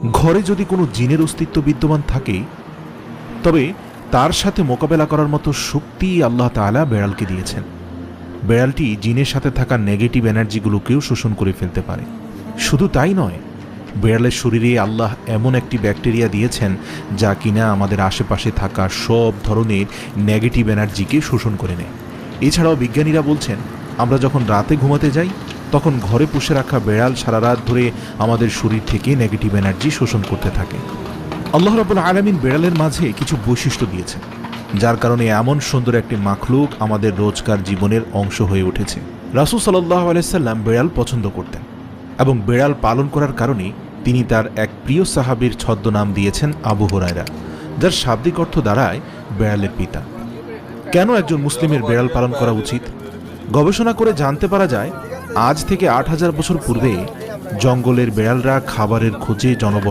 ঘরে যদি কোনো জিনের অস্তিত্ব বিদ্যমান থাকে, তবে তার সাথে মোকাবেলা করার মতো শক্তি আল্লাহ তাআলা বেড়ালকে দিয়েছেন। বেড়ালটি জিনের সাথে থাকা নেগেটিভ এনার্জিগুলোকেও শোষণ করে ফেলতে পারে। শুধু তাই নয়, বেড়ালের শরীরে আল্লাহ এমন একটি ব্যাকটেরিয়া দিয়েছেন যা কিনা আমাদের আশেপাশে থাকা সব ধরনের নেগেটিভ এনার্জিকে শোষণ করে নেয়। এছাড়াও বিজ্ঞানীরা বলছেন, আমরা যখন রাতে ঘুমাতে যাই তখন ঘরে পুষে রাখা বেড়াল সারা রাত ধরে আমাদের শরীর থেকে নেগেটিভ এনার্জি শোষণ করতে থাকে। আল্লাহ রাব্বুল আলামিন বেড়ালের মাঝে কিছু বৈশিষ্ট্য দিয়েছেন, যার কারণে এমন সুন্দর একটি মাখলুক আমাদের রোজকার জীবনের অংশ হয়ে উঠেছে। রাসূল সাল্লাল্লাহু আলাইহি সাল্লাম বেড়াল পছন্দ করতেন এবং বেড়াল পালন করার কারণে তিনি তার এক প্রিয় সাহাবীর ছদ্মনাম দিয়েছেন আবু হুরায়রা, যার শাব্দিক অর্থ দাঁড়ায় বেড়ালের পিতা। কেন একজন মুসলিমের বেড়াল পালন করা উচিত? গবেষণা করে জানতে পারা যায়, আজ থেকে ৮,০০০ বছর পূর্বে জঙ্গলের বেড়ালরা খাবারের খোঁজে